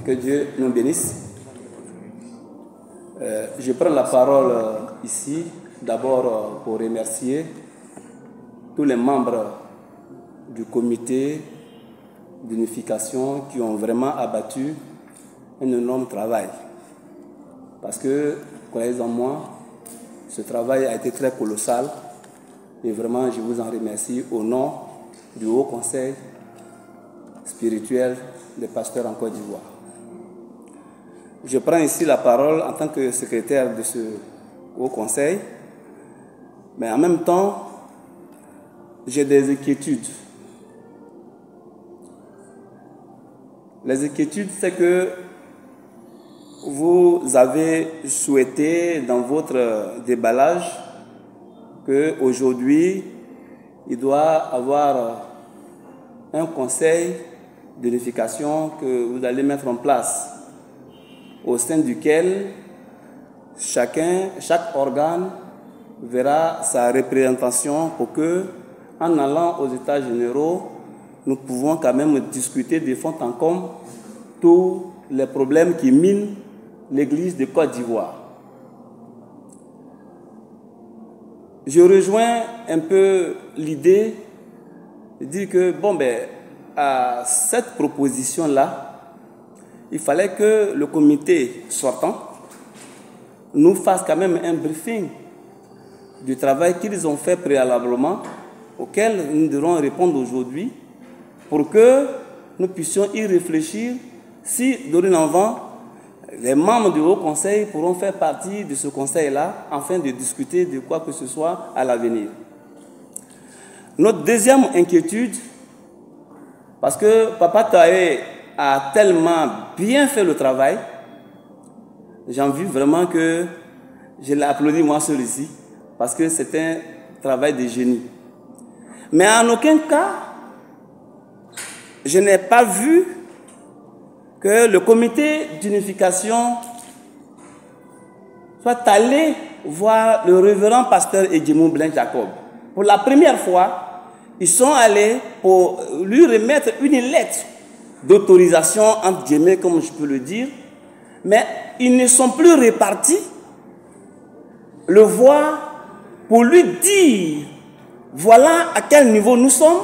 Que Dieu nous bénisse. Je prends la parole ici, d'abord pour remercier tous les membres du comité d'unification qui ont vraiment abattu un énorme travail. Parce que, croyez-en moi, ce travail a été très colossal et vraiment je vous en remercie au nom du Haut Conseil spirituel des pasteurs en Côte d'Ivoire. Je prends ici la parole en tant que secrétaire de ce Haut Conseil, mais en même temps, j'ai des inquiétudes. Les inquiétudes, c'est que vous avez souhaité dans votre déballage qu'aujourd'hui, il doit avoir un conseil d'unification que vous allez mettre en place, au sein duquel chaque organe verra sa représentation pour que, en allant aux États généraux, nous pouvons quand même discuter de fond en comble tous les problèmes qui minent l'Église de Côte d'Ivoire. Je rejoins un peu l'idée de dire que, à cette proposition-là, il fallait que le comité sortant nous fasse quand même un briefing du travail qu'ils ont fait préalablement, auquel nous devrons répondre aujourd'hui, pour que nous puissions y réfléchir si, dorénavant, les membres du Haut Conseil pourront faire partie de ce conseil-là afin de discuter de quoi que ce soit à l'avenir. Notre deuxième inquiétude, parce que Papa Taé a tellement bien fait le travail, j'en vis vraiment que je l'ai applaudi moi seul ici, parce que c'est un travail de génie. Mais en aucun cas, je n'ai pas vu que le comité d'unification soit allé voir le révérend pasteur Edjemou Blain Jacob. Pour la première fois, ils sont allés pour lui remettre une lettre d'autorisation, entre guillemets, comme je peux le dire, mais ils ne sont plus repartis le voir pour lui dire voilà à quel niveau nous sommes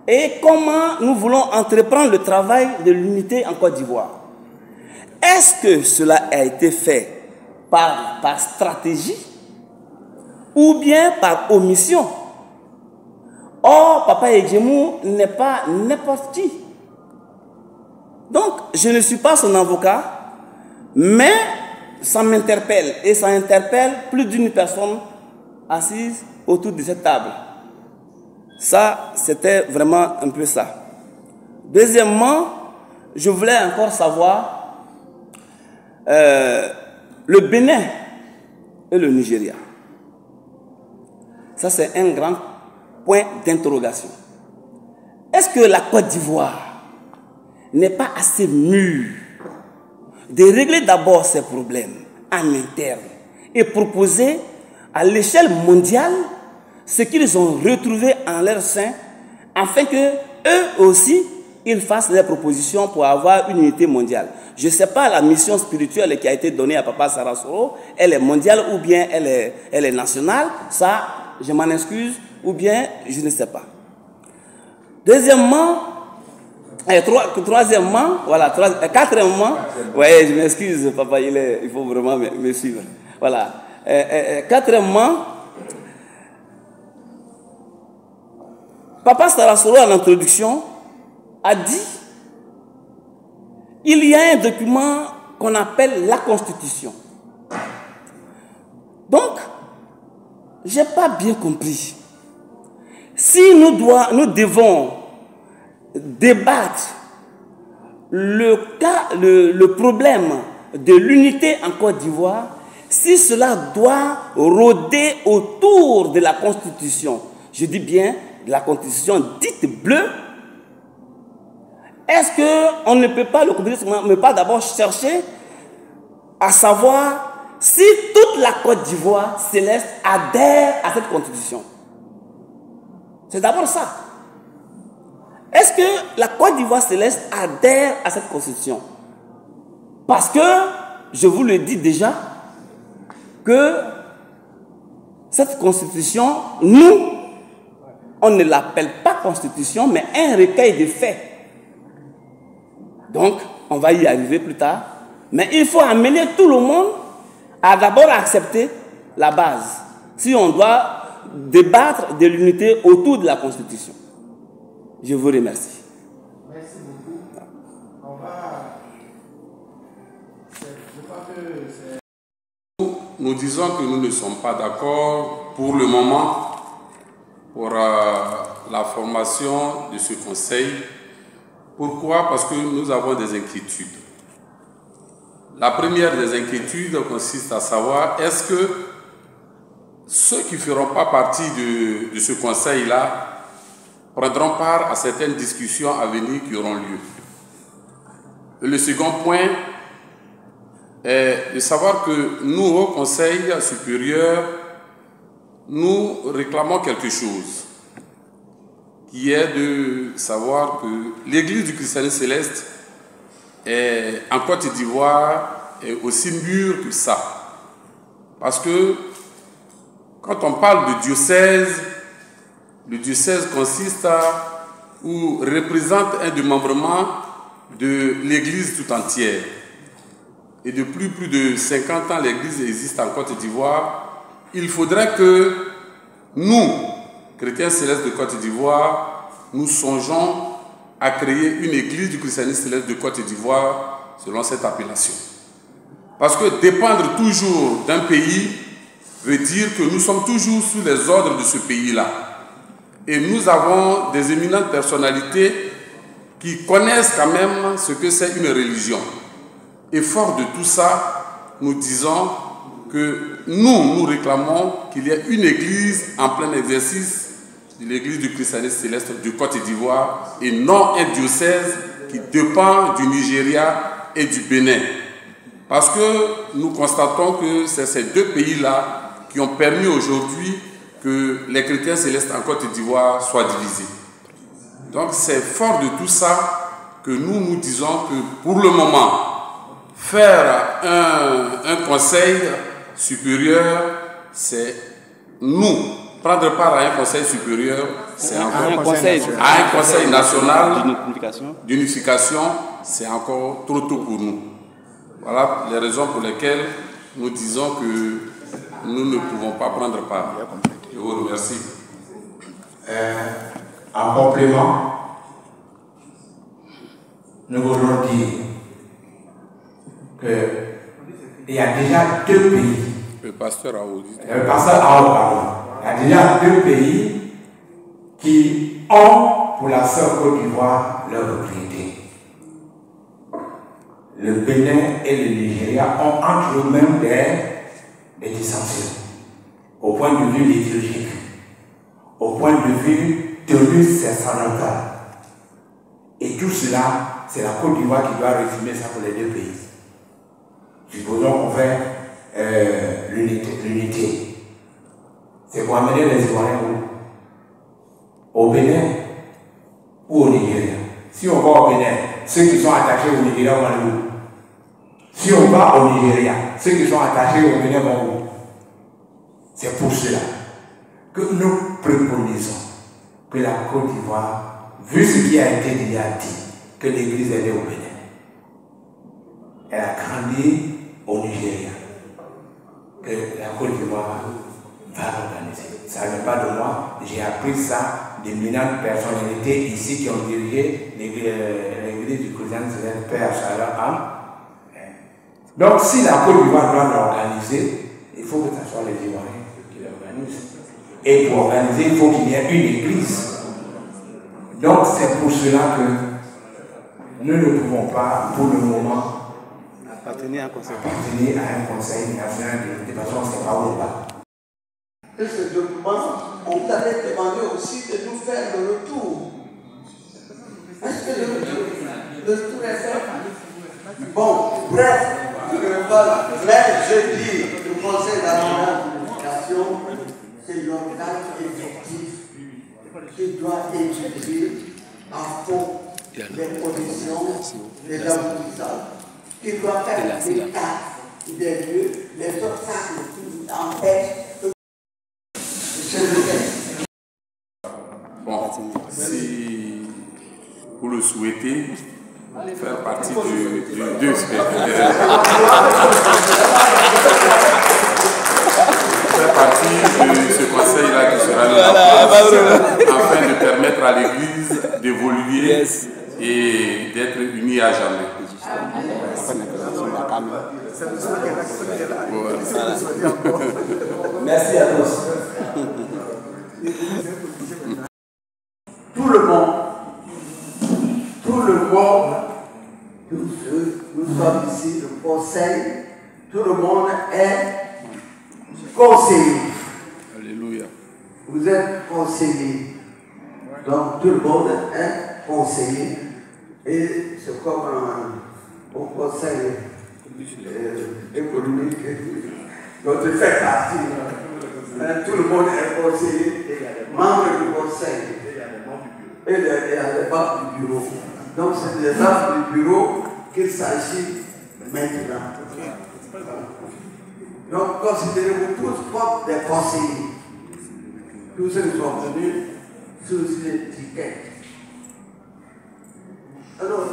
et comment nous voulons entreprendre le travail de l'unité en Côte d'Ivoire. Est-ce que cela a été fait par stratégie ou bien par omission? Or, Papa Edjemou n'est pas n'importe qui. Donc, je ne suis pas son avocat, mais ça m'interpelle et ça interpelle plus d'une personne assise autour de cette table. Ça, c'était vraiment un peu ça. Deuxièmement, je voulais encore savoir le Bénin et le Nigeria. Ça, c'est un grand point d'interrogation. Est-ce que la Côte d'Ivoire n'est pas assez mûre de régler d'abord ces problèmes en interne et proposer à l'échelle mondiale ce qu'ils ont retrouvé en leur sein, afin que eux aussi, ils fassent des propositions pour avoir une unité mondiale. Je ne sais pas la mission spirituelle qui a été donnée à Papa Sarasoro, elle est mondiale ou bien elle est nationale, ça, je m'en excuse, ou bien je ne sais pas. Deuxièmement, quatrièmement, ouais, je m'excuse, papa, il faut vraiment me suivre. Voilà. Quatrièmement, Papa Sarasoro, en introduction, a dit il y a un document qu'on appelle la Constitution. Donc, je n'ai pas bien compris. Si nous devons débattre le problème de l'unité en Côte d'Ivoire, si cela doit rôder autour de la Constitution, je dis bien la Constitution dite bleue, est-ce qu'on ne peut pas, le communisme ne peut pas d'abord chercher à savoir si toute la Côte d'Ivoire céleste adhère à cette constitution. C'est d'abord ça. Est-ce que la Côte d'Ivoire céleste adhère à cette constitution? Parce que, je vous le dis déjà, que cette constitution, nous, on ne l'appelle pas constitution, mais un recueil de faits. Donc, on va y arriver plus tard. Mais il faut amener tout le monde à d'abord accepter la base. Si on doit débattre de l'unité autour de la constitution. Je vous remercie. Merci beaucoup. Nous disons que nous ne sommes pas d'accord pour le moment pour la formation de ce conseil. Pourquoi? Parce que nous avons des inquiétudes. La première des inquiétudes consiste à savoir, est-ce que ceux qui ne feront pas partie de ce conseil-là prendront part à certaines discussions à venir qui auront lieu. Et le second point est de savoir que nous, au Conseil supérieur, nous réclamons quelque chose, qui est de savoir que l'Église du christianisme céleste est, en Côte d'Ivoire est aussi mûre que ça. Parce que quand on parle de diocèse, le diocèse consiste à ou représente un démembrement de l'Église tout entière. Et depuis plus de 50 ans, l'Église existe en Côte d'Ivoire. Il faudrait que nous, chrétiens célestes de Côte d'Ivoire, nous songeons à créer une Église du christianisme céleste de Côte d'Ivoire selon cette appellation. Parce que dépendre toujours d'un pays veut dire que nous sommes toujours sous les ordres de ce pays-là. Et nous avons des éminentes personnalités qui connaissent quand même ce que c'est une religion. Et fort de tout ça, nous disons que nous réclamons qu'il y ait une église en plein exercice de l'église du christianisme céleste de Côte d'Ivoire et non un diocèse qui dépend du Nigeria et du Bénin. Parce que nous constatons que c'est ces deux pays-là qui ont permis aujourd'hui que les chrétiens célestes en Côte d'Ivoire soient divisés. Donc c'est fort de tout ça que nous disons que pour le moment, faire un conseil supérieur, c'est nous. Prendre part à un conseil supérieur, c'est encore un conseil national d'unification, c'est encore trop tôt pour nous. Voilà les raisons pour lesquelles nous disons que nous ne pouvons pas prendre part. Je vous remercie. En complément, nous voulons dire qu'il y a déjà deux pays. Le pasteur Aoudi. Le pasteur Aoudi, pardon. Il y a déjà deux pays qui ont pour la seule Côte d'Ivoire leur propriété. Le Bénin et le Nigeria ont entre eux-mêmes des dissensions au point de vue liturgique, au point de vue tenue sacerdotale. Et tout cela, c'est la Côte d'Ivoire qui doit résumer ça pour les deux pays. Supposons qu'on fait l'unité. C'est pour amener les Ivoiriens où? Au Bénin ou au Nigeria. Si on va au Bénin, ceux qui sont attachés au Nigeria vont aller où? Si on va au Nigeria, ceux qui sont attachés au Bénin vont où? C'est pour cela que nous préconisons que la Côte d'Ivoire, vu ce qui a été déjà dit, que l'Église est née au Bénin, elle a grandi au Nigeria, que la Côte d'Ivoire va organiser. Ça ne vient pas de moi, j'ai appris ça d'éminentes personnalités ici qui ont dirigé l'Église du christianisme céleste, Père Salah. Donc si la Côte d'Ivoire doit l'organiser, il faut que ce soit les Ivoiriens qui l'organisent. Et pour organiser, il faut qu'il y ait une église. Donc c'est pour cela que nous ne pouvons pas, pour le moment, appartenir à un conseil national de façon, c'est pas où on va. Et ce document, on vous avait demandé aussi de nous faire le retour. Est-ce que le retour est fait? Bon, bref, mais je dis conseil d'administration, c'est l'organe effectif qui doit étudier à fond les conditions des apprentissages, qui doit faire l'état des lieux, les obstacles qui empêchent. Bon, si vous le souhaitez, faire partie du faire partie de ce conseil-là qui sera là afin de permettre à l'Église d'évoluer et d'être unie à jamais. Merci à tous. Tout le monde, tous ceux, nous sommes ici, le conseil, tout le monde est conseiller. Alléluia. Vous êtes conseiller. Donc tout le monde est conseiller. Et c'est comme un conseil économique. Donc je fais partie. Tout le monde est conseiller, membre du conseil. Et les membres du bureau. Donc c'est les membres du bureau qu'il s'agit maintenant. Donc considérez-vous tous comme des conseillers. Tous ceux qui sont venus sous l'étiquette. Alors,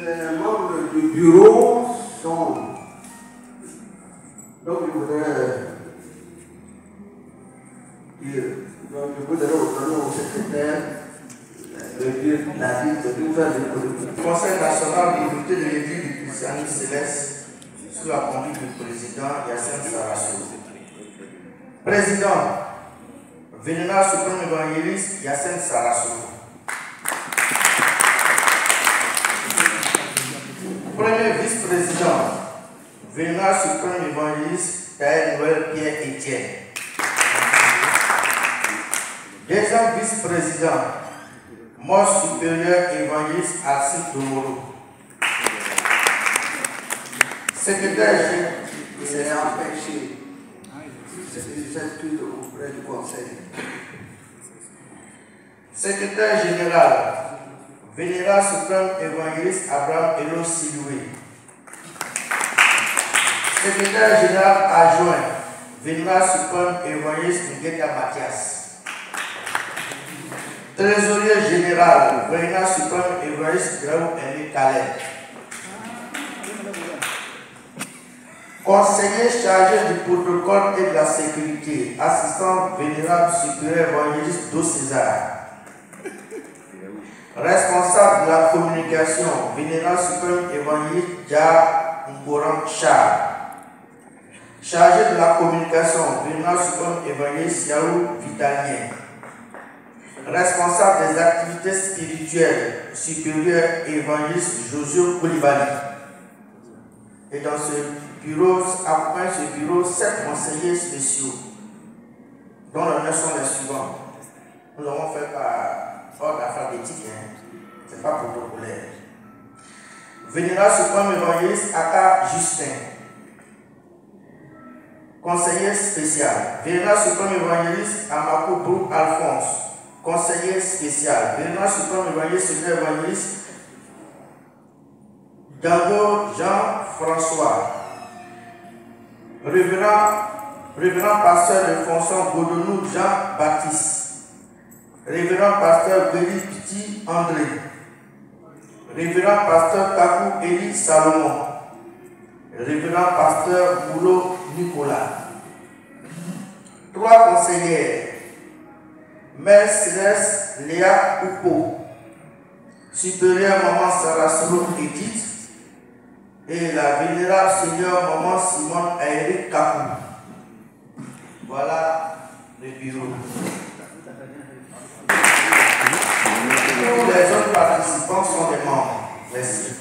les membres du bureau sont. Donc je voudrais ordonner au secrétaire de dire la liste de tout faire des politiques. Le Conseil national d'unité de l'Église du christianisme céleste sous la conduite du président Yassine Sarasso. Président, Vénéral suprême évangéliste Yassine Sarasso. Premier vice-président, Vénéral suprême évangéliste Taël Noël Pierre Etienne. Deuxième vice-président, Mort supérieur évangéliste Alcide Domoro. Secrétaire général. Il est empêché. C'est tout auprès du conseil. Secrétaire général, Vénéral suprême évangéliste Abraham Elo Siloué. Secrétaire général adjoint, Vénéral suprême évangéliste Ngueta Mathias. Trésorier général, Vénéral suprême évangéliste Graou Aimé Calais. Conseiller chargé du protocole et de la sécurité, assistant vénérable supérieur évangéliste Do César. Responsable de la communication, vénérable suprême évangéliste Dja Mboran Charles. Chargé de la communication, vénérable suprême évangéliste Yaou Vitalien. Responsable des activités spirituelles, supérieur évangéliste Josué Koulibaly. Et dans ce bureau, accompagne ce bureau 7 conseillers spéciaux, dont les noms sont les suivants. Nous avons fait par ordre alphabétique, ce n'est pas protocolaire. Vénéral suprême évangéliste Aka Justin. Conseiller spécial. Vénéral suprême évangéliste Amako Brou Alphonse. Conseiller spécial. Vénéral suprême évangéliste Seigneur évangéliste Dango Jean-François. Révérend pasteur de fonction Godonou Jean-Baptiste. Révérend pasteur Béli Petit André. Révérend pasteur Kakou Eli Salomon. Révérend pasteur Boulot Nicolas. 3 conseillères. Mère Céleste Léa Oupo. Supérieure Maman Sarasro Edith. Et la vénérable Seigneur Maman Simone Aéric Kakou. Voilà le bureau. Tous les autres participants sont des membres. Merci.